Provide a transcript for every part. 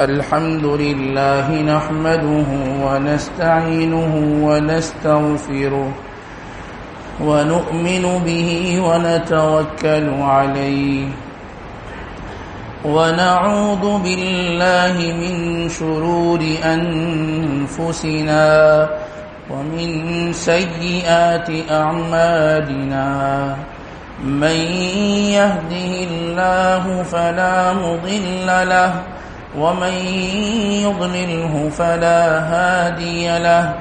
الحمد لله نحمده ونستعينه ونستغفره ونؤمن به ونتوكل عليه ونعوذ بالله من شرور أنفسنا ومن سيئات أعمالنا من يهده الله فلا مضل له ومن يضلله فلا هادي له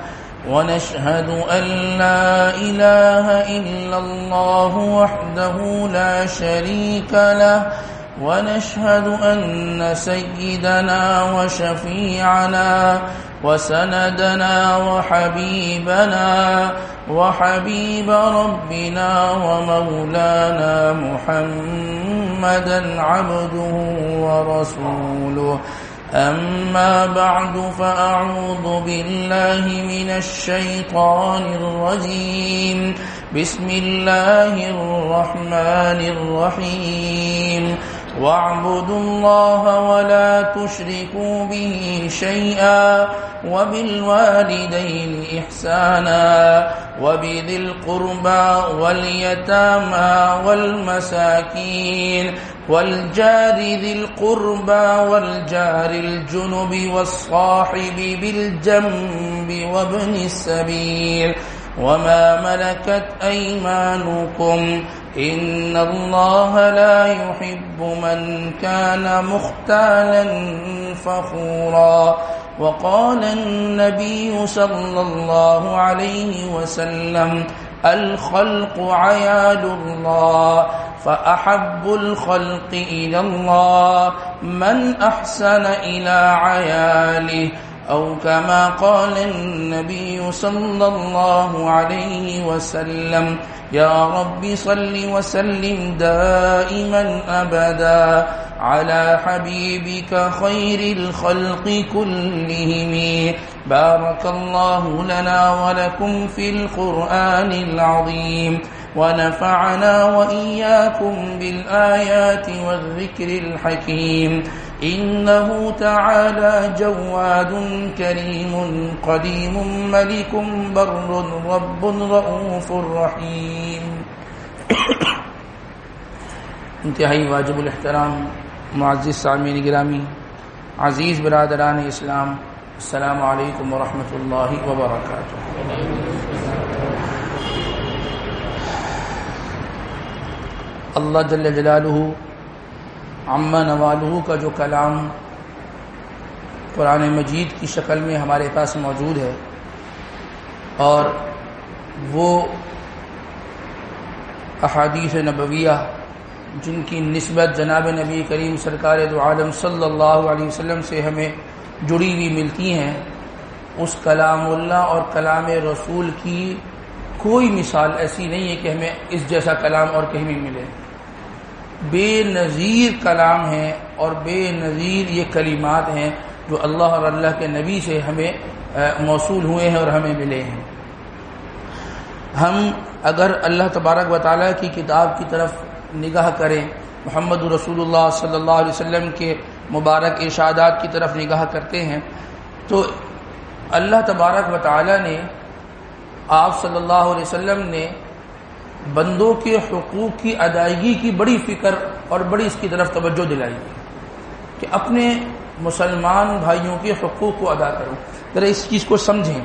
ونشهد أن لا إله إلا الله وحده لا شريك له ونشهد أن سيدنا وشفيعنا وسندنا وحبيب ربنا ومولانا محمدا عبده ورسوله أما بعد فأعوذ بالله من الشيطان الرجيم بسم الله الرحمن الرحيم واعبدوا الله ولا تشركوا به شيئا وبالوالدين إحسانا وبذي القربى واليتامى والمساكين والجار ذي القربى والجار الجنب والصاحب بالجنب وابن السبيل وما ملكت أيمانكم إن الله لا يحب من كان مختالا فخورا وقال النبي صلى الله عليه وسلم الخلق عيال الله فأحب الخلق إلى الله من أحسن إلى عياله أو كما قال النبي صلى الله عليه وسلم يا رب صل وسلم دائما أبدا على حبيبك خير الخلق كلهم بارك الله لنا ولكم في القرآن العظيم ونفعنا وإياكم بالآيات والذكر الحكيم إنه تعالى جواد كريم قديم ملك بر رب رؤوف رحيم. انتہائی واجب الاحترام معزز سامعین گرامی، عزیز برادران اسلام، السلام علیکم ورحمۃ اللہ وبرکاتہ. اللہ جل جلالہ عما نوالہ کا جو کلام قرآن مجید کی شکل میں ہمارے پاس موجود ہے، اور وہ احادیث نبویہ جن کی نسبت جناب نبی کریم سرکار دو عالم صلی اللہ علیہ وسلم سے ہمیں جڑی ہوئی ملتی ہیں، اس کلام اللہ اور کلام رسول کی کوئی مثال ایسی نہیں ہے کہ ہمیں اس جیسا کلام اور کہیں بھی ملے. بے نظیر کلام ہیں اور بے نظیر یہ کلمات ہیں جو اللہ اور اللہ کے نبی سے ہمیں موصول ہوئے ہیں اور ہمیں ملے ہیں. ہم اگر اللہ تبارک و تعالیٰ کی کتاب کی طرف نگاہ کریں، محمد رسول اللہ صلی اللہ علیہ وسلم کے مبارک ارشادات کی طرف نگاہ کرتے ہیں، تو اللہ تبارک و تعالیٰ نے، آپ صلی اللہ علیہ وسلم نے بندوں کے حقوق کی ادائیگی کی بڑی فکر اور بڑی اس کی طرف توجہ دلائی کہ اپنے مسلمان بھائیوں کے حقوق کو ادا کرو. ذرا اس چیز کو سمجھیں.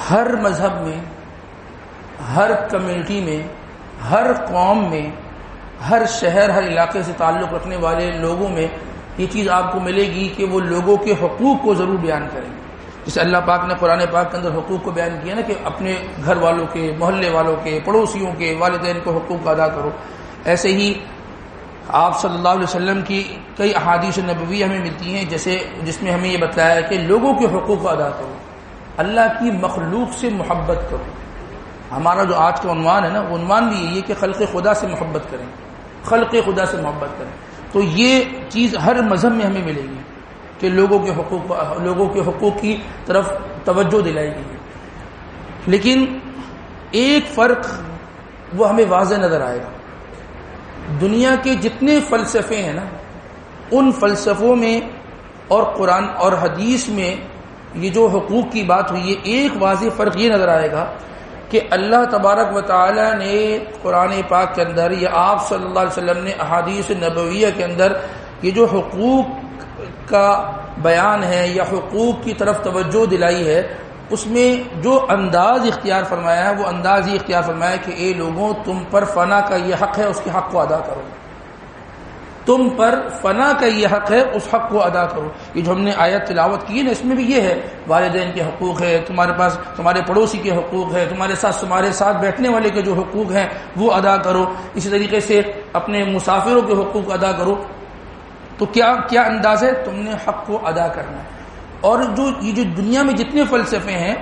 ہر مذہب میں، ہر کمیونٹی میں، ہر قوم میں، ہر شہر، ہر علاقے سے تعلق رکھنے والے لوگوں میں یہ چیز آپ کو ملے گی کہ وہ لوگوں کے حقوق کو ضرور بیان کریں. جسے اللہ پاک نے قرآن پاک کے اندر حقوق کو بیان کیا نا کہ اپنے گھر والوں کے، محلے والوں کے، پڑوسیوں کے، والدین کو حقوق کا ادا کرو. ایسے ہی آپ صلی اللہ علیہ وسلم کی کئی احادیث نبوی ہمیں ملتی ہیں جس میں ہمیں یہ بتایا ہے کہ لوگوں کے حقوق کو ادا کرو، اللہ کی مخلوق سے محبت کرو. ہمارا جو آج کا عنوان ہے نا، وہ عنوان بھی یہی ہے کہ خلق خدا سے محبت کریں، خلق خدا سے محبت کریں. تو یہ چیز ہر مذہب میں ہمیں ملے گی کہ لوگوں کے حقوق کی طرف توجہ دلائی گئی ہے. لیکن ایک فرق وہ ہمیں واضح نظر آئے گا. دنیا کے جتنے فلسفے ہیں نا، ان فلسفوں میں اور قرآن اور حدیث میں یہ جو حقوق کی بات ہوئی ہے، ایک واضح فرق یہ نظر آئے گا کہ اللہ تبارک و تعالی نے قرآن پاک کے اندر یا آپ صلی اللہ علیہ وسلم نے احادیث نبویہ کے اندر یہ جو حقوق کا بیان ہے یا حقوق کی طرف توجہ دلائی ہے، اس میں جو انداز اختیار فرمایا ہے وہ انداز یہ اختیار فرمایا ہے کہ اے لوگوں، تم پر فنا کا یہ حق ہے، اس کے حق کو ادا کرو. تم پر فنا کا یہ حق ہے، اس حق کو ادا کرو. یہ جو ہم نے آیت تلاوت کی ہے نا، اس میں بھی یہ ہے، والدین کے حقوق ہے، تمہارے پاس تمہارے پڑوسی کے حقوق ہے، تمہارے ساتھ بیٹھنے والے کے جو حقوق ہیں وہ ادا کرو. اسی طریقے سے اپنے مسافروں کے حقوق ادا کرو. تو کیا انداز ہے؟ تم نے حق کو ادا کرنا ہے. اور یہ جو دنیا میں جتنے فلسفے ہیں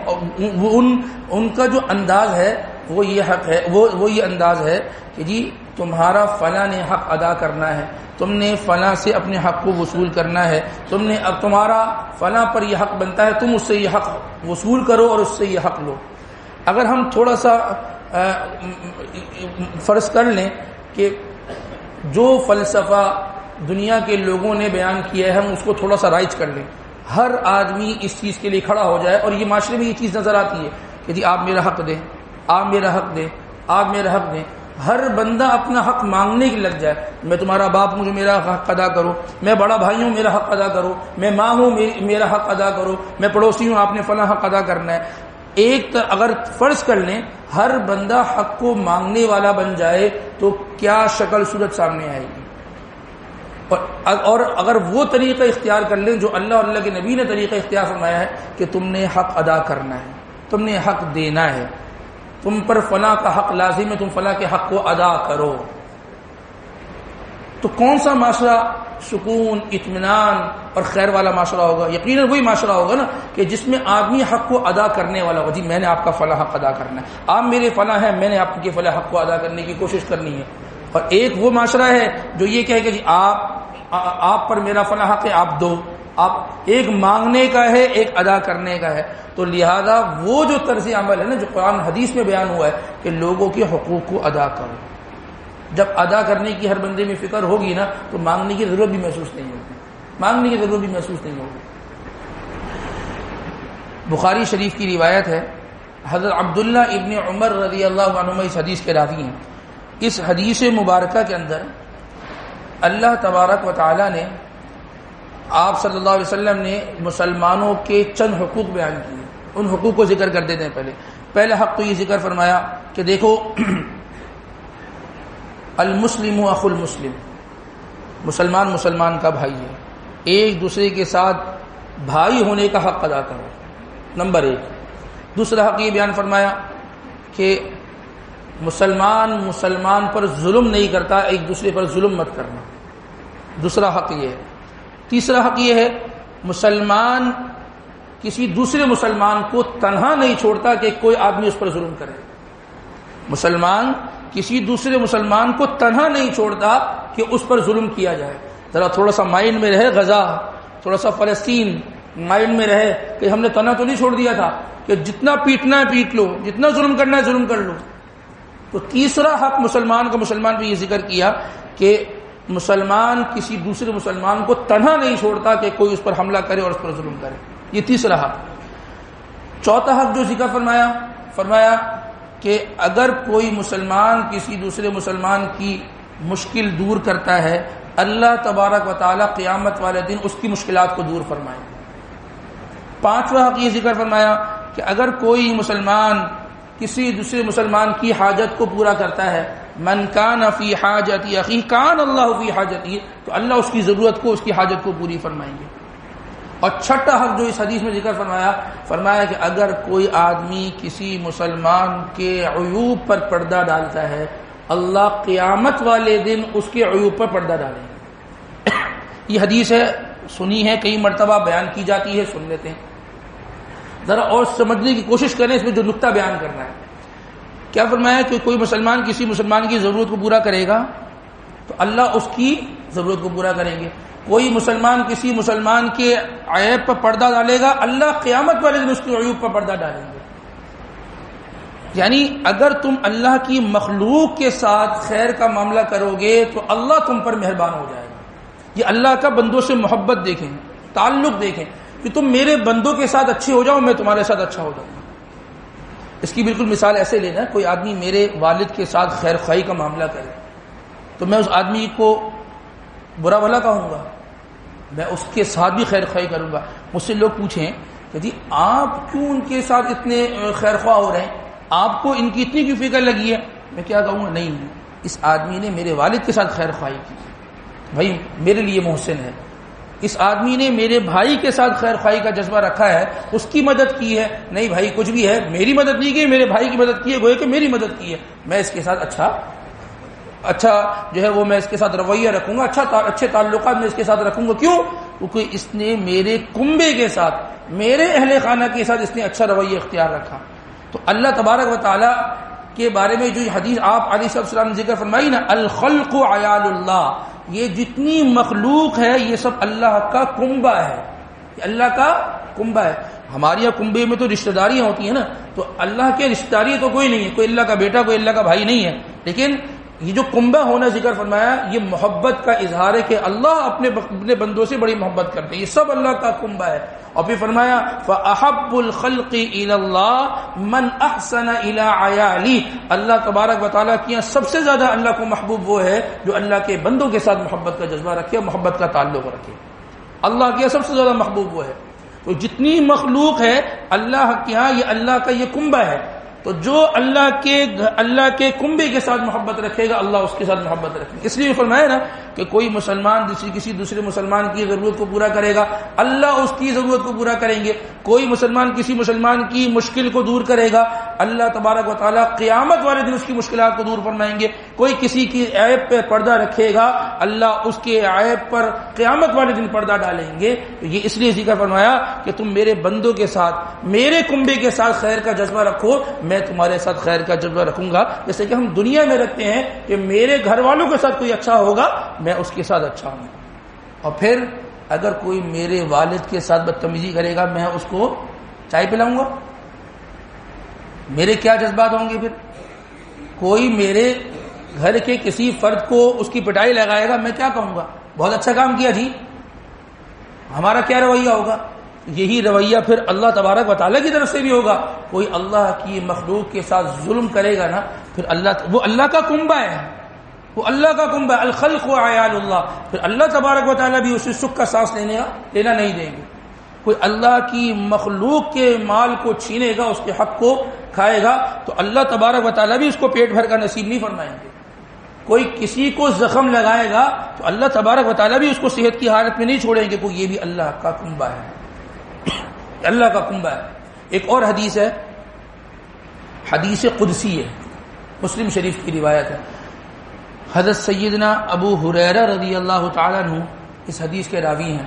ان کا جو انداز ہے وہ یہ حق ہے، وہ یہ انداز ہے کہ جی تمہارا فلاں نے حق ادا کرنا ہے، تم نے فلاں سے اپنے حق کو وصول کرنا ہے، اب تمہارا فلاں پر یہ حق بنتا ہے، تم اس سے یہ حق وصول کرو اور اس سے یہ حق لو. اگر ہم تھوڑا سا فرض کر لیں کہ جو فلسفہ دنیا کے لوگوں نے بیان کیا ہے ہم اس کو تھوڑا سا رائج کر لیں، ہر آدمی اس چیز کے لیے کھڑا ہو جائے، اور یہ معاشرے میں یہ چیز نظر آتی ہے کہ جی آپ میرا حق دیں، آپ میرا حق دیں، آپ میرا حق دیں. ہر بندہ اپنا حق مانگنے کے لگ جائے. میں تمہارا باپ ہوں، مجھے میرا حق ادا کرو. میں بڑا بھائی ہوں، میرا حق ادا کرو. میں ماں ہوں، میرا حق ادا کرو. میں پڑوسی ہوں، آپ نے فلاں حق ادا کرنا ہے. اگر فرض کر لیں ہر بندہ حق کو مانگنے والا بن جائے تو کیا شکل صورت سامنے آئے گی. اور اگر وہ طریقہ اختیار کر لیں جو اللہ اور اللہ کے نبی نے طریقہ اختیار فرمایا ہے کہ تم نے حق ادا کرنا ہے، تم نے حق دینا ہے، تم پر فلاں کا حق لازم ہے، تم فلاں کے حق کو ادا کرو، تو کون سا معاشرہ سکون، اطمینان اور خیر والا معاشرہ ہوگا؟ یقیناً وہی معاشرہ ہوگا نا کہ جس میں آدمی حق کو ادا کرنے والا ہوگا. جی میں نے آپ کا فلاں حق ادا کرنا ہے، آپ میرے فلاں ہیں، میں نے آپ کے فلاں حق کو ادا کرنے کی کوشش کرنی ہے. اور ایک وہ معاشرہ ہے جو یہ کہے کہ جی آپ پر میرا فلاں حق ہے، آپ دو. آپ ایک مانگنے کا ہے، ایک ادا کرنے کا ہے. تو لہذا وہ جو طرز عمل ہے نا جو قرآن حدیث میں بیان ہوا ہے کہ لوگوں کے حقوق کو ادا کرو، جب ادا کرنے کی ہر بندے میں فکر ہوگی نا تو مانگنے کی ضرورت بھی محسوس نہیں ہوگی، مانگنے کی ضرورت بھی محسوس نہیں ہوگی. بخاری شریف کی روایت ہے، حضرت عبداللہ ابن عمر رضی اللہ عنہما اس حدیث کے راوی ہیں. اس حدیث مبارکہ کے اندر اللہ تبارک و تعالی نے، آپ صلی اللہ علیہ وسلم نے مسلمانوں کے چند حقوق بیان کیے. ان حقوق کو ذکر کر دیتے ہیں. پہلا حق تو یہ ذکر فرمایا کہ دیکھو المسلم اخو المسلم، مسلمان کا بھائی ہے، ایک دوسرے کے ساتھ بھائی ہونے کا حق ادا کرو، نمبر 1. دوسرا حق یہ بیان فرمایا کہ مسلمان پر ظلم نہیں کرتا، ایک دوسرے پر ظلم مت کرنا، دوسرا حق یہ ہے. تیسرا حق یہ ہے مسلمان کسی دوسرے مسلمان کو تنہا نہیں چھوڑتا کہ کوئی آدمی اس پر ظلم کرے. مسلمان کسی دوسرے مسلمان کو تنہا نہیں چھوڑتا کہ اس پر ظلم کیا جائے. ذرا تھوڑا سا مائنڈ میں رہے غزہ، تھوڑا سا فلسطین مائنڈ میں رہے کہ ہم نے تنہا تو نہیں چھوڑ دیا تھا کہ جتنا پیٹنا ہے پیٹ لو، جتنا ظلم کرنا ہے ظلم کر لو. تو تیسرا حق مسلمان کا مسلمان پہ یہ ذکر کیا کہ مسلمان کسی دوسرے مسلمان کو تنہا نہیں چھوڑتا کہ کوئی اس پر حملہ کرے اور اس پر ظلم کرے. یہ تیسرا حق. چوتھا حق جو ذکر فرمایا کہ اگر کوئی مسلمان کسی دوسرے مسلمان کی مشکل دور کرتا ہے، اللہ تبارک و تعالی قیامت والے دن اس کی مشکلات کو دور فرمائے. پانچواں حق یہ ذکر فرمایا کہ اگر کوئی مسلمان کسی دوسرے مسلمان کی حاجت کو پورا کرتا ہے، من کان فی حاجت اخیہ کان اللہ فی حاجتہ، تو اللہ اس کی ضرورت کو، اس کی حاجت کو پوری فرمائیں گے. اور چھٹا حق جو اس حدیث میں ذکر فرمایا کہ اگر کوئی آدمی کسی مسلمان کے عیوب پر پردہ ڈالتا ہے، اللہ قیامت والے دن اس کے عیوب پر پردہ ڈالیں گے. یہ حدیث ہے، سنی ہے، کئی مرتبہ بیان کی جاتی ہے، سن لیتے ہیں. ذرا اور سمجھنے کی کوشش کریں اس میں جو نقطہ بیان کرنا ہے. کیا فرمایا کہ کوئی مسلمان کسی مسلمان کی ضرورت کو پورا کرے گا تو اللہ اس کی ضرورت کو پورا کریں گے. کوئی مسلمان کسی مسلمان کے عیب پر پردہ ڈالے گا، اللہ قیامت والے دن اس کے عیوب پر پردہ ڈالیں گے. یعنی اگر تم اللہ کی مخلوق کے ساتھ خیر کا معاملہ کرو گے تو اللہ تم پر مہربان ہو جائے گا. یہ اللہ کا بندوں سے محبت دیکھیں، تعلق دیکھیں کہ تم میرے بندوں کے ساتھ اچھے ہو جاؤ، میں تمہارے ساتھ اچھا ہو جاؤں گا۔ اس کی بالکل مثال ایسے لینا، کوئی آدمی میرے والد کے ساتھ خیر خواہی کا معاملہ کرے تو میں اس آدمی کو برا بھلا کہوں گا، میں اس کے ساتھ بھی خیر خواہی کروں گا۔ مجھ سے لوگ پوچھیں کہ جی آپ کیوں ان کے ساتھ اتنے خیر خواہ ہو رہے ہیں، آپ کو ان کی اتنی کیوں فکر لگی ہے؟ میں کیا کہوں گا، نہیں، اس آدمی نے میرے والد کے ساتھ خیر خواہی کی، بھائی میرے لیے محسن ہے۔ اس آدمی نے میرے بھائی کے ساتھ خیر خواہی کا جذبہ رکھا ہے، اس کی مدد کی ہے، نہیں بھائی کچھ بھی ہے، میری مدد نہیں کی، میرے بھائی کی مدد کی ہے، گویا کہ میری مدد کی ہے، میں اس کے ساتھ اچھا جو ہے وہ میں اس کے ساتھ رویہ رکھوں گا، اچھے تعلقات میں اس کے ساتھ رکھوں گا۔ کیوں؟ کیونکہ اس نے میرے کنبے کے ساتھ، میرے اہل خانہ کے ساتھ اس نے اچھا رویہ اختیار رکھا۔ تو اللہ تبارک و تعالی کے بارے میں جو حدیث آپ علیہ السلام نے ذکر فرمائی نا، الخلق عیال اللہ، یہ جتنی مخلوق ہے یہ سب اللہ کا کنبہ ہے، یہ اللہ کا کنبہ ہے۔ ہمارے یہاں کنبے میں تو رشتہ داریاں ہوتی ہیں نا، تو اللہ کے رشتہ داری تو کوئی نہیں ہے، کوئی اللہ کا بیٹا، کوئی اللہ کا بھائی نہیں ہے، لیکن یہ جو کنبہ ہونا ذکر فرمایا یہ محبت کا اظہار ہے کہ اللہ اپنے بندوں سے بڑی محبت کرتے ہیں، یہ سب اللہ کا کنبہ ہے۔ اور پھر فرمایا فَأَحَبُّ الْخَلْقِ إِلَى اللَّهِ مَنْ أَحْسَنَ إِلَىٰ عَيَالِهِ، اللہ تبارک و تعالیٰ کی سب سے زیادہ اللہ کو محبوب وہ ہے جو اللہ کے بندوں کے ساتھ محبت کا جذبہ رکھے، محبت کا تعلق رکھے۔ اللہ کے سب سے زیادہ محبوب وہ ہے۔ تو جتنی مخلوق ہے اللہ کے ہاں یہ اللہ کا یہ کنبہ ہے، تو جو اللہ کے کنبے کے ساتھ محبت رکھے گا اللہ اس کے ساتھ محبت رکھے گا۔ اس لیے فرمایا نا کہ کوئی مسلمان کسی دوسرے مسلمان کی ضرورت کو پورا کرے گا، اللہ اس کی ضرورت کو پورا کریں گے۔ کوئی مسلمان کسی مسلمان کی مشکل کو دور کرے گا، اللہ تبارک و تعالیٰ قیامت والے دن اس کی مشکلات کو دور فرمائیں گے۔ کوئی کسی کی عیب پہ پردہ رکھے گا، اللہ اس کے عیب پر قیامت والے دن پردہ ڈالیں گے۔ تو یہ اس لیے ذکر فرمایا کہ تم میرے بندوں کے ساتھ، میرے کنبے کے ساتھ خیر کا جذبہ رکھو، میں تمہارے ساتھ خیر کا جذبہ رکھوں گا۔ جیسے کہ ہم دنیا میں رکھتے ہیں کہ میرے گھر والوں کے ساتھ کوئی اچھا ہوگا میں اس کے ساتھ اچھا ہوں، اور پھر اگر کوئی میرے والد کے ساتھ بدتمیزی کرے گا میں اس کو چائے پلاؤں گا۔ میرے کیا جذبات ہوں گے؟ پھر کوئی میرے گھر کے کسی فرد کو اس کی پٹائی لگائے گا میں کیا کہوں گا؟ بہت اچھا کام کیا جی۔ ہمارا کیا رویہ ہوگا؟ یہی رویہ پھر اللہ تبارک و تعالیٰ کی طرف سے بھی ہوگا۔ کوئی اللہ کی مخلوق کے ساتھ ظلم کرے گا نا، پھر وہ اللہ کا کنبہ ہے، وہ اللہ کا کنبہ، الخلق عیال اللہ، پھر اللہ تبارک و تعالیٰ بھی اسے سکھ کا سانس لینا نہیں دیں گے۔ کوئی اللہ کی مخلوق کے مال کو چھینے گا، اس کے حق کو کھائے گا، تو اللہ تبارک و تعالیٰ بھی اس کو پیٹ بھر کا نصیب نہیں فرمائیں گے۔ کوئی کسی کو زخم لگائے گا تو اللہ تبارک و تعالیٰ بھی اس کو صحت کی حالت میں نہیں چھوڑیں گے۔ کوئی یہ بھی اللہ کا کنبہ ہے، اللہ کا کنبہ ہے۔ ایک اور حدیث ہے، حدیث قدسی ہے، مسلم شریف کی روایت ہے۔ حضرت سیدنا ابو ہریرہ رضی اللہ تعالیٰ عنہ اس حدیث کے راوی ہیں،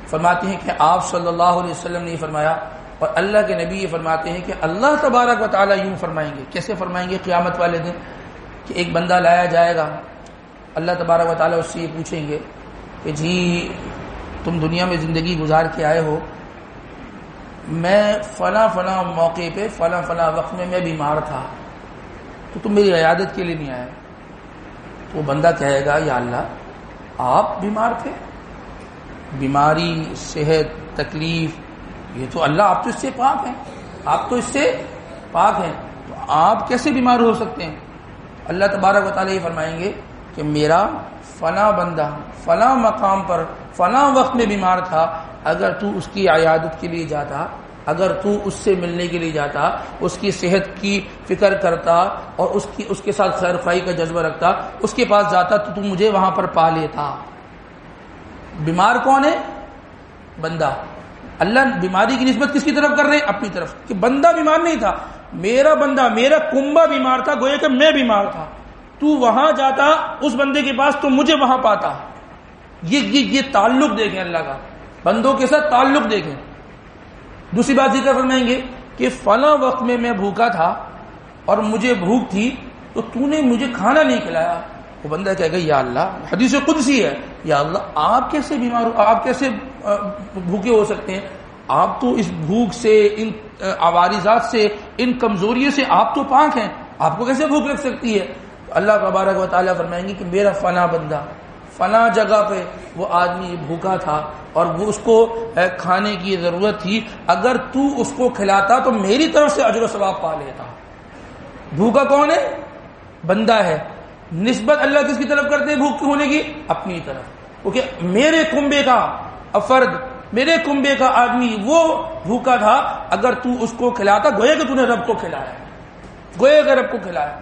فرماتے ہیں کہ آپ صلی اللہ علیہ وسلم نے یہ فرمایا، اور اللہ کے نبی یہ فرماتے ہیں کہ اللہ تبارک و تعالیٰ یوں فرمائیں گے۔ کیسے فرمائیں گے؟ قیامت والے دن کہ ایک بندہ لایا جائے گا، اللہ تبارک و تعالیٰ اس سے یہ پوچھیں گے کہ جی تم دنیا میں زندگی گزار کے آئے ہو، میں فلاں موقع پہ فلاں وقت میں بیمار تھا تو تم میری عیادت کے لیے نہیں آئے۔ تو وہ بندہ کہے گا یا اللہ آپ بیمار تھے؟ بیماری، صحت، تکلیف، یہ تو اللہ، آپ تو اس سے پاک ہیں، آپ تو اس سے پاک ہیں، تو آپ کیسے بیمار ہو سکتے ہیں؟ اللہ تبارک و تعالیٰ یہ فرمائیں گے کہ میرا فلاں بندہ فلاں مقام پر فلاں وقت میں بیمار تھا، اگر تو اس کی عیادت کے لیے جاتا، اگر تو اس سے ملنے کے لیے جاتا، اس کی صحت کی فکر کرتا اور اس کے ساتھ خیر خواہی کا جذبہ رکھتا، اس کے پاس جاتا تو مجھے وہاں پر پا لیتا۔ بیمار کون ہے؟ بندہ۔ اللہ بیماری کی نسبت کس کی طرف کر رہے ہیں؟ اپنی طرف، کہ بندہ بیمار نہیں تھا، میرا بندہ، میرا کنبہ بیمار تھا، گویا کہ میں بیمار تھا، تو وہاں جاتا اس بندے کے پاس تو مجھے وہاں پاتا۔ یہ تعلق دیکھیں اللہ کا، بندوں کے ساتھ تعلق دیکھیں۔ دوسری بات ذکر فرمائیں گے کہ فلاں وقت میں بھوکا تھا اور مجھے بھوک تھی تو تو نے مجھے کھانا نہیں کھلایا۔ وہ بندہ کہے گا یا اللہ، حدیث قدسی ہے، یا اللہ آپ کیسے بیمار ہو، آپ کیسے بھوکے ہو سکتے ہیں؟ آپ تو اس بھوک سے، ان عوارضات سے، ان کمزوریوں سے آپ تو پاک ہیں، آپ کو کیسے بھوک لگ سکتی ہے؟ اللہ تبارک و تعالیٰ فرمائیں گے کہ میرا فلاں بندہ فلاں جگہ پہ وہ آدمی بھوکا تھا اور وہ اس کو کھانے کی ضرورت تھی، اگر تو اس کو کھلاتا تو میری طرف سے اجر و ثواب پا لیتا۔ بھوکا کون ہے؟ بندہ ہے۔ نسبت اللہ کس کی طرف کرتے ہیں بھوک ہونے کی؟ اپنی طرف، کیونکہ میرے کنبے کا افرد، میرے کنبے کا آدمی وہ بھوکا تھا، اگر تو اس کو کھلاتا گویا کہ تو نے رب کو کھلایا، گویا کہ رب کو کھلایا۔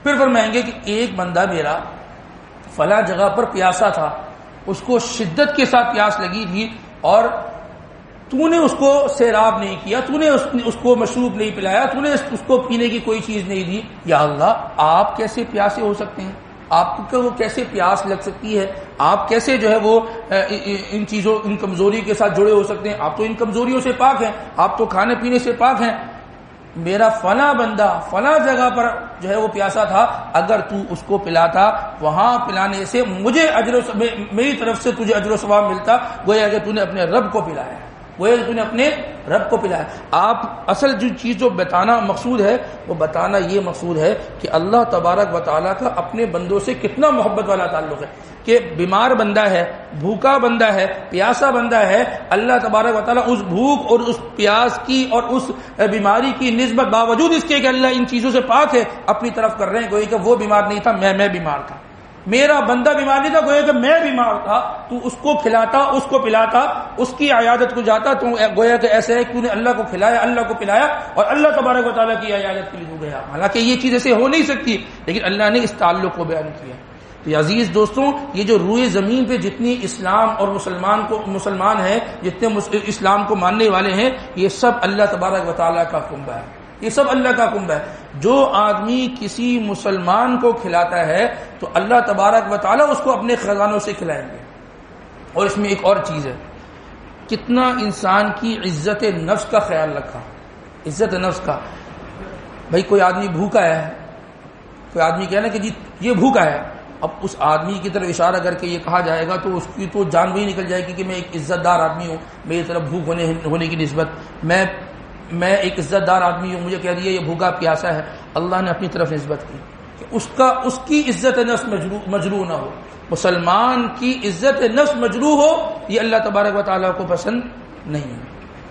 پھر فرمائیں گے کہ ایک بندہ میرا فلاں جگہ پر پیاسا تھا، اس کو شدت کے ساتھ پیاس لگی تھی اور تو نے اس کو سیراب نہیں کیا، تو نے اس کو مشروب نہیں پلایا، تو نے اس کو پینے کی کوئی چیز نہیں دی۔ یا اللہ، آپ کیسے پیاسے ہو سکتے ہیں؟ آپ کو وہ کیسے پیاس لگ سکتی ہے؟ آپ کیسے جو ہے وہ ان چیزوں، ان کمزوری کے ساتھ جڑے ہو سکتے ہیں؟ آپ تو ان کمزوریوں سے پاک ہیں، آپ تو کھانے پینے سے پاک ہیں۔ میرا فلاں بندہ فلاں جگہ پر جو ہے وہ پیاسا تھا، اگر تو اس کو پلاتا، وہاں پلانے سے مجھے میری طرف سے تجھے اجر و ثواب ملتا، گویا کہ تو نے اپنے رب کو پلایا، گویا کہ تو نے اپنے رب کو پلایا۔ آپ اصل جو چیز جو بتانا مقصود ہے، وہ بتانا یہ مقصود ہے کہ اللہ تبارک و تعالیٰ کا اپنے بندوں سے کتنا محبت والا تعلق ہے، کہ بیمار بندہ ہے، بھوکا بندہ ہے، پیاسا بندہ ہے، اللہ تبارک و تعالیٰ اس بھوک اور اس پیاس کی اور اس بیماری کی نسبت باوجود اس کے کہ اللہ ان چیزوں سے پاک ہے، اپنی طرف کر رہے ہیں، گویا کہ وہ بیمار نہیں تھا، میں بیمار تھا، میرا بندہ بیمار نہیں تھا، گویا کہ میں بیمار تھا، تو اس کو کھلاتا، اس کو پلاتا، اس کی عیادت کو جاتا، تو گویا کہ ایسے ہے کہ تو نے اللہ کو کھلایا، اللہ کو پلایا اور اللہ تبارک و تعالیٰ کی عیادت کے لیے تو گیا۔ حالانکہ یہ چیز ایسے ہو نہیں سکتی، لیکن اللہ نے اس تعلق کو بیان کیا۔ تو عزیز دوستوں، یہ جو روئے زمین پہ جتنی اسلام اور مسلمان ہیں، جتنے اسلام کو ماننے والے ہیں، یہ سب اللہ تبارک و تعالیٰ کا کنبہ ہے، یہ سب اللہ کا کنبہ ہے۔ جو آدمی کسی مسلمان کو کھلاتا ہے تو اللہ تبارک و تعالیٰ اس کو اپنے خزانوں سے کھلائیں گے۔ اور اس میں ایک اور چیز ہے، کتنا انسان کی عزت نفس کا خیال رکھا، عزت نفس کا۔ بھائی کوئی آدمی بھوکا ہے، کوئی آدمی کہنا کہ جی یہ بھوکا ہے، اب اس آدمی کی طرف اشارہ کر کے یہ کہا جائے گا تو اس کی تو جان بھی نکل جائے گی کہ میں ایک عزت دار آدمی ہوں، میری طرف بھوک ہونے کی نسبت میں ایک عزت دار آدمی ہوں، مجھے کہہ دیا یہ بھوکا پیاسا ہے۔ اللہ نے اپنی طرف نسبت کی کہ اس کی عزت نفس مجروح نہ ہو، مسلمان کی عزت نفس مجروح ہو، یہ اللہ تبارک و تعالیٰ کو پسند نہیں ہے۔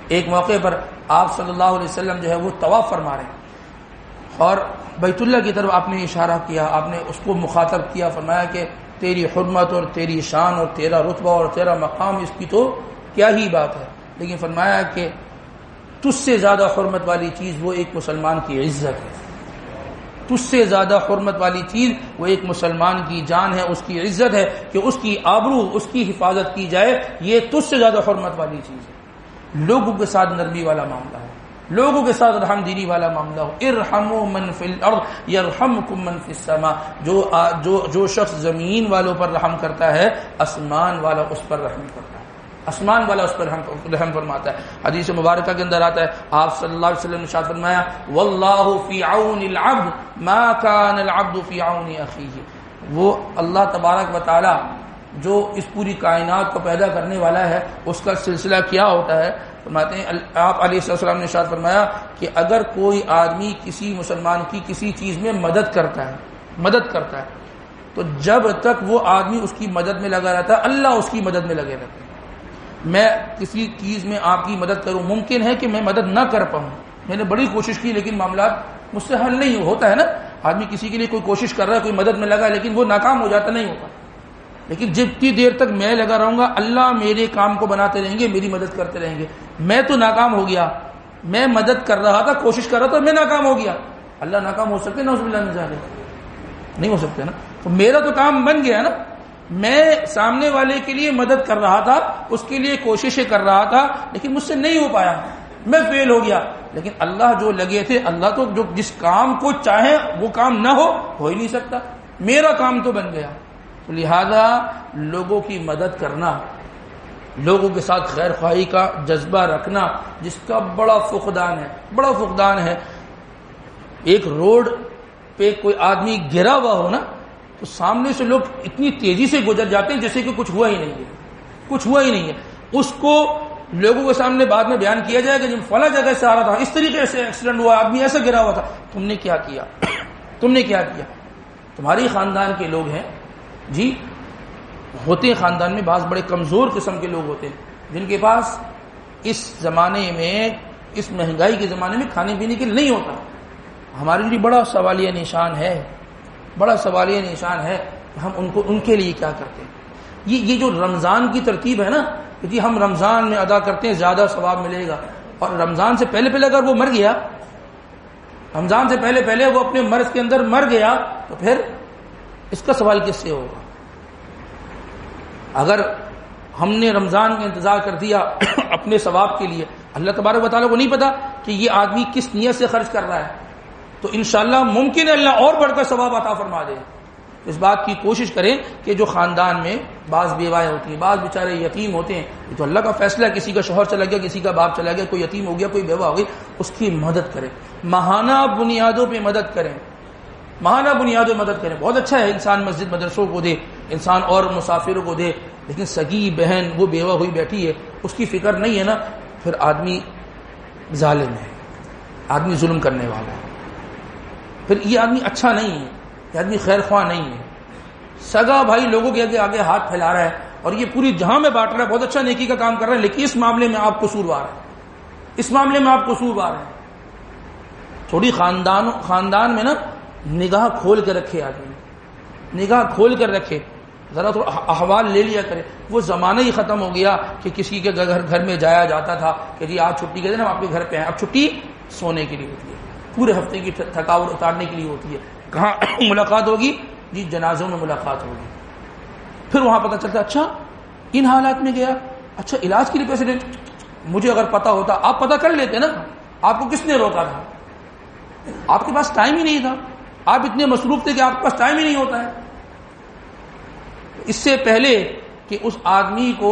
ایک موقع پر آپ صلی اللہ علیہ وسلم جو ہے وہ طواف فرما رہے ہیں اور بیت اللہ کی طرف آپ نے اشارہ کیا، آپ نے اس کو مخاطب کیا، فرمایا کہ تیری حرمت اور تیری شان اور تیرا رتبہ اور تیرا مقام، اس کی تو کیا ہی بات ہے، لیکن فرمایا کہ تجھ سے زیادہ حرمت والی چیز وہ ایک مسلمان کی عزت ہے، تجھ سے زیادہ حرمت والی چیز وہ ایک مسلمان کی جان ہے، اس کی عزت ہے کہ اس کی آبرو، اس کی حفاظت کی جائے، یہ تجھ سے زیادہ حرمت والی چیز ہے۔ لوگوں کے ساتھ نرمی والا معاملہ ہو، لوگوں کے ساتھ رحم دلی والا معاملہ ہو۔ ارحموا من فی الارض یرحمکم من فی السماء، جو شخص زمین والوں پر رحم کرتا ہے، آسمان والا اس پر رحم کرتا ہے، آسمان والا اس پر رحم فرماتا ہے۔ حدیث مبارکہ کے اندر آتا ہے، آپ صلی اللہ علیہ وسلم نے ارشاد فرمایا، واللہ فی عون العبد ما کان العبد فی عون اخیہ۔ وہ اللہ تبارک و تعالی جو اس پوری کائنات کو پیدا کرنے والا ہے، اس کا سلسلہ کیا ہوتا ہے؟ فرماتے ہیں آپ علیہ السلام نے ارشاد فرمایا کہ اگر کوئی آدمی کسی مسلمان کی کسی چیز میں مدد کرتا ہے تو جب تک وہ آدمی اس کی مدد میں لگا رہتا ہے، اللہ اس کی مدد میں لگے رہتے ہیں۔ میں کسی چیز میں آپ کی مدد کروں، ممکن ہے کہ میں مدد نہ کر پاؤں، میں نے بڑی کوشش کی لیکن معاملات مجھ سے حل نہیں ہوتا ہے نا، آدمی کسی کے لیے کوئی کوشش کر رہا ہے، کوئی مدد میں لگا لیکن وہ ناکام ہو جاتا، نہیں ہوتا، لیکن جتنی دیر تک میں لگا رہوں گا اللہ میرے کام کو بناتے رہیں گے، میری مدد کرتے رہیں گے۔ میں تو ناکام ہو گیا، میں مدد کر رہا تھا، کوشش کر رہا تھا، میں ناکام ہو گیا، اللہ ناکام ہو سکتے؟ نعوذ باللہ من ذالک، نہیں ہو سکتے نا۔ تو میرا تو کام بن گیا نا، میں سامنے والے کے لیے مدد کر رہا تھا، اس کے لیے کوششیں کر رہا تھا، لیکن مجھ سے نہیں ہو پایا، میں فیل ہو گیا، لیکن اللہ جو لگے تھے، اللہ تو جو جس کام کو چاہے وہ کام نہ ہو ہی نہیں سکتا، میرا کام تو بن گیا۔ تو لہذا لوگوں کی مدد کرنا، لوگوں کے ساتھ خیر خواہی کا جذبہ رکھنا، جس کا بڑا فقدان ہے۔ ایک روڈ پہ کوئی آدمی گرا ہوا ہو نا، تو سامنے سے لوگ اتنی تیزی سے گزر جاتے ہیں جیسے کہ کچھ ہوا ہی نہیں ہے، اس کو لوگوں کے سامنے بعد میں بیان کیا جائے گا جب فلاں جگہ سے آ رہا تھا، اس طریقے سے ایکسیڈنٹ ہوا، آدمی ایسا گرا ہوا تھا، تم نے کیا کیا؟ تمہاری خاندان کے لوگ ہیں جی، ہوتے ہیں خاندان میں بعض بڑے کمزور قسم کے لوگ ہوتے ہیں جن کے پاس اس زمانے میں، اس مہنگائی کے زمانے میں کھانے پینے کے لیے نہیں ہوتا. ہمارے لیے بڑا سوالیہ نشان ہے، بڑا سوالیہ نشان ہے کہ ہم ان کے لیے کیا کرتے ہیں. یہ جو رمضان کی ترتیب ہے نا کہ جی ہم رمضان میں ادا کرتے ہیں زیادہ ثواب ملے گا، اور رمضان سے پہلے اگر وہ مر گیا، رمضان سے پہلے وہ اپنے مرض کے اندر مر گیا تو پھر اس کا سوال کس سے ہوگا؟ اگر ہم نے رمضان کا انتظار کر دیا اپنے ثواب کے لیے، اللہ تبارک و تعالیٰ کو نہیں پتا کہ یہ آدمی کس نیت سے خرچ کر رہا ہے، تو انشاءاللہ ممکن ہے اللہ اور بڑھ کر ثواب عطا فرما دے. اس بات کی کوشش کریں کہ جو خاندان میں بعض بیوائیں ہوتی ہیں، بعض بیچارے یتیم ہوتے ہیں، یہ تو اللہ کا فیصلہ ہے، کسی کا شوہر چلا گیا، کسی کا باپ چلا گیا، کوئی یتیم ہو گیا، کوئی بیوہ ہو گئی، اس کی مدد کریں، ماہانہ بنیادوں پہ مدد کریں، ماہانہ بنیادوں پہ مدد کریں. بہت اچھا ہے انسان مسجد مدرسوں کو دے، انسان اور مسافروں کو دے، لیکن سگی بہن وہ بیوہ ہوئی بیٹھی ہے، اس کی فکر نہیں ہے نا، پھر آدمی ظالم ہے، آدمی ظلم کرنے والا ہے، پھر یہ آدمی اچھا نہیں ہے، یہ آدمی خیر خواہ نہیں ہے. سگا بھائی لوگوں کے آگے ہاتھ پھیلا رہا ہے اور یہ پوری جہاں میں بانٹ رہا ہے، بہت اچھا نیکی کا کام کر رہا ہے، لیکن اس معاملے میں آپ قصوروار ہیں، اس معاملے میں آپ قصوروار ہیں. تھوڑی خاندان میں نا نگاہ کھول کے رکھے، آدمی نگاہ کھول کر رکھے، ذرا تھوڑا احوال لے لیا کرے. وہ زمانہ ہی ختم ہو گیا کہ کسی کے گھر میں جایا جاتا تھا کہ جی آج چھٹی کے دن ہم آپ کے گھر پہ ہیں. اب چھٹی سونے کے لیے ہوتی ہے، پورے ہفتے کی تھکاوٹ اتارنے کے لیے ہوتی ہے. کہاں ملاقات ہوگی؟ جی جنازوں میں ملاقات ہوگی. پھر وہاں پتہ چلتا اچھا ان حالات میں گیا، اچھا علاج کے لیے پیسے دیتے. مجھے اگر پتا ہوتا، آپ پتہ کر لیتے نا، آپ کو کس نے روکا تھا؟ آپ کے پاس ٹائم ہی نہیں تھا، آپ اتنے مصروف تھے کہ آپ کے پاس ٹائم ہی نہیں ہوتا ہے. اس سے پہلے کہ اس آدمی کو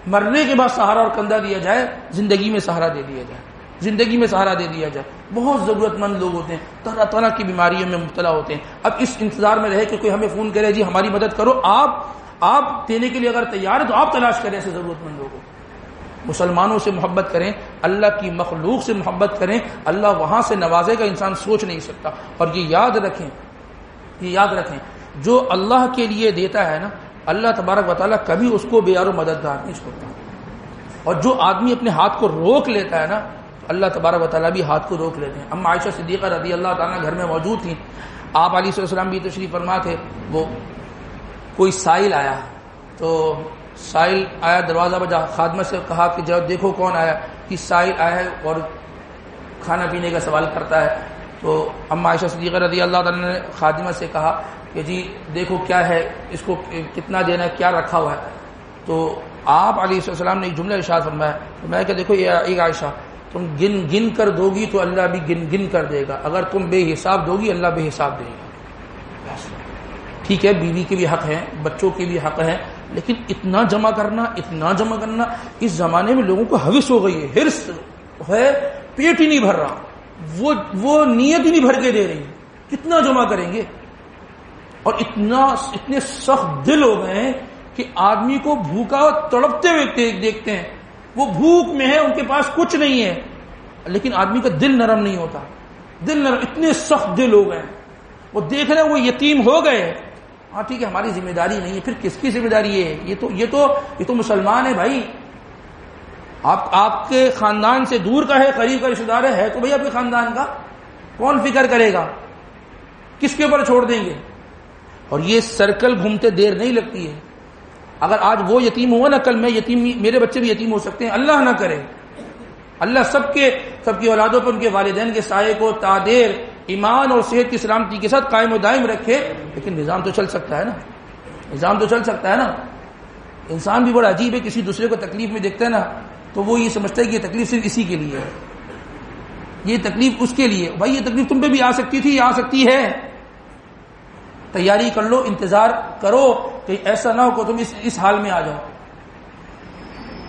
مرنے کے بعد سہارا اور کندھا دیا جائے، زندگی میں سہارا دے دیا جائے، زندگی میں سہارا دے دیا جائے. بہت ضرورت مند لوگ ہوتے ہیں، طرح طرح کی بیماریوں میں مبتلا ہوتے ہیں. اب اس انتظار میں رہے کہ کوئی ہمیں فون کرے جی ہماری مدد کرو، آپ دینے کے لیے اگر تیار ہیں تو آپ تلاش کریں ایسے ضرورت مند لوگوں. مسلمانوں سے محبت کریں، اللہ کی مخلوق سے محبت کریں، اللہ وہاں سے نوازے گا انسان سوچ نہیں سکتا. اور یہ یاد رکھیں جو اللہ کے لیے دیتا ہے نا، اللہ تبارک و تعالیٰ کبھی اس کو بے یار و مددگار نہیں چھوڑتا. اور جو آدمی اپنے ہاتھ کو روک لیتا ہے نا، اللہ تبارک و تعالیٰ بھی ہاتھ کو روک لیتے ہیں. اما عائشہ صدیقہ رضی اللہ تعالیٰ گھر میں موجود تھیں، آپ علیہ السلام بھی تشریف فرما تھے. وہ کوئی سائل آیا، تو سائل آیا، دروازہ بجا، خادمہ سے کہا کہ جب دیکھو کون آیا، کہ سائل آیا ہے اور کھانا پینے کا سوال کرتا ہے. تو اما عائشہ صدیقہ رضی اللہ تعالیٰ نے خادمہ سے کہا کہ جی دیکھو کیا ہے، اس کو کتنا دینا ہے، کیا رکھا ہوا ہے. تو آپ علیہ السلام نے ایک جملہ ارشاد فرمایا، فرمایا کہ دیکھو ایک عائشہ، تم گن کر دو گی تو اللہ بھی گن کر دے گا، اگر تم بے حساب دو گی اللہ بے حساب دے گا. ٹھیک ہے، بیوی کے بھی حق ہیں، بچوں کے بھی حق ہیں، لیکن اتنا جمع کرنا اس زمانے میں لوگوں کو حوث ہو گئی ہے، ہرس ہے، پیٹ ہی نہیں بھر رہا، وہ نیت ہی نہیں بھر کے دے رہی. کتنا جمع کریں گے؟ اور اتنے سخت دل ہو گئے ہیں کہ آدمی کو بھوکا تڑپتے ہوئے دیکھتے ہیں، وہ بھوک میں ہے، ان کے پاس کچھ نہیں ہے، لیکن آدمی کا دل نرم نہیں ہوتا. اتنے سخت دل ہو گئے، وہ دیکھ رہے ہیں وہ یتیم ہو گئے. ہاں ٹھیک ہے، ہماری ذمہ داری نہیں ہے، پھر کس کی ذمہ داری ہے؟ یہ تو مسلمان ہے بھائی. آپ کے خاندان سے دور کا ہے، قریب کا رشتہ دار ہے تو بھائی آپ کے خاندان کا کون فکر کرے گا؟ کس کے اوپر چھوڑ دیں گے؟ اور یہ سرکل گھومتے دیر نہیں لگتی ہے. اگر آج وہ یتیم ہوا نا، کل میں یتیم، میرے بچے بھی یتیم ہو سکتے ہیں، اللہ نہ کرے. اللہ سب کی اولادوں پر ان کے والدین کے سائے کو تادیر ایمان اور صحت کی سلامتی کے ساتھ قائم و دائم رکھے. لیکن نظام تو چل سکتا ہے نا. انسان بھی بڑا عجیب ہے، کسی دوسرے کو تکلیف میں دیکھتا ہے نا تو وہ یہ سمجھتا ہے کہ یہ تکلیف صرف اسی کے لیے ہے، یہ تکلیف اس کے لیے. بھائی یہ تکلیف تم پہ بھی آ سکتی تھی، آ سکتی ہے. تیاری کر لو، انتظار کرو کہ ایسا نہ ہو کہ تم اس حال میں آ جاؤ.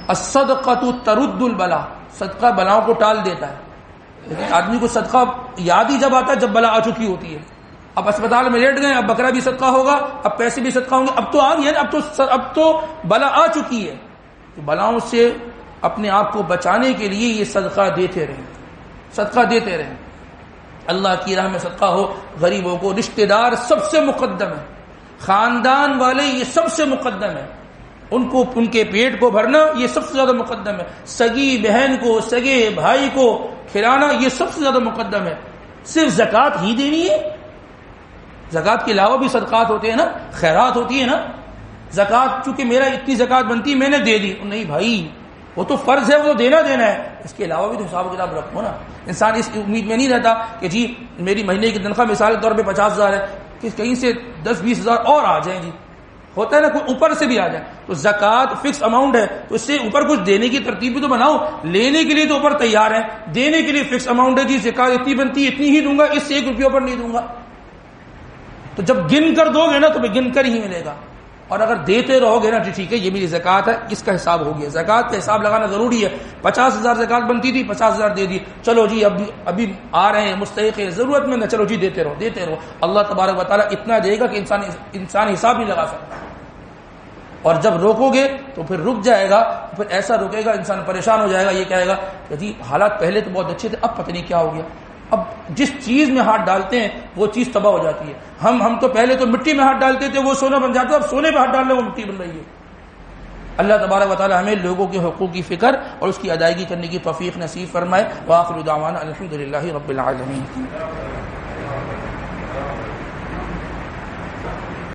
الصدقۃ ترد البلا، صدقہ بلاؤں کو ٹال دیتا ہے. لیکن آدمی کو صدقہ یاد ہی جب آتا ہے جب بلا آ چکی ہوتی ہے. اب اسپتال میں لیٹ گئے، اب بکرا بھی صدقہ ہوگا، اب پیسے بھی صدقہ ہوں گے، اب تو آ گئی ہے نا، اب تو بلا آ چکی ہے. تو بلاؤں سے اپنے آپ کو بچانے کے لیے یہ صدقہ دیتے رہیں. اللہ کی راہ میں صدقہ ہو، غریبوں کو، رشتہ دار سب سے مقدم ہے. خاندان والے یہ سب سے مقدم ہے، ان کے پیٹ کو بھرنا یہ سب سے زیادہ مقدم ہے، سگی بہن کو سگے بھائی کو کھلانا یہ سب سے زیادہ مقدم ہے۔ صرف زکوٰۃ ہی دینی ہے؟ زکوٰۃ کے علاوہ بھی صدقات ہوتے ہیں نا، خیرات ہوتی ہے نا۔ زکوٰۃ چونکہ میرا اتنی زکوٰۃ بنتی میں نے دے دی، نہیں بھائی وہ تو فرض ہے، وہ تو دینا ہے، اس کے علاوہ بھی تو حساب کتاب رکھو نا۔ انسان اس امید میں نہیں رہتا کہ جی میری مہینے کی تنخواہ مثال کے طور پہ 50,000 ہے کہ کہیں سے 10-20 ہزار اور آ جائیں، جی ہوتا ہے نا، کوئی اوپر سے بھی آ جائے، تو زکوٰۃ فکس اماؤنٹ ہے، تو اس سے اوپر کچھ دینے کی ترتیب بھی تو بناؤ۔ لینے کے لیے تو اوپر تیار ہے، دینے کے لیے فکس اماؤنٹ ہے، جی زکوٰۃ اتنی بنتی اتنی ہی دوں گا، اس سے 1 روپیہ اوپر نہیں دوں گا۔ تو جب گن کر دو گے نا تو گن کر ہی ملے گا، اور اگر دیتے رہو گے نا تو ٹھیک ہے یہ میری زکوٰۃ ہے، اس کا حساب ہو گیا۔ زکوٰۃ کا حساب لگانا ضروری ہے۔ 50,000 زکوٰۃ بنتی تھی، 50,000 دے دی، چلو جی ابھی آ رہے ہیں مستحق ہے، ضرورت مند ہے، چلو جی دیتے رہو۔ اللہ تبارک و تعالیٰ اتنا دے گا کہ انسان حساب نہیں لگا سکتا، اور جب روکو گے تو پھر رک جائے گا، پھر ایسا رکے گا انسان پریشان ہو جائے گا، یہ کہے گا کہ جی حالات پہلے تو بہت اچھے تھے، اب پتہ نہیں کیا ہو گیا۔ اب جس چیز میں ہاتھ ڈالتے ہیں وہ چیز تباہ ہو جاتی ہے۔ ہم تو پہلے تو مٹی میں ہاتھ ڈالتے تھے وہ سونا بن جاتا ہے، اب سونے پہ ہاتھ ڈالنے وہ مٹی بن رہی ہے۔ اللہ تبارک و تعالی ہمیں لوگوں کے حقوق کی فکر اور اس کی ادائیگی کرنے کی توفیق نصیب فرمائے۔ وآخر دعوانا الحمدللہ رب العالمین۔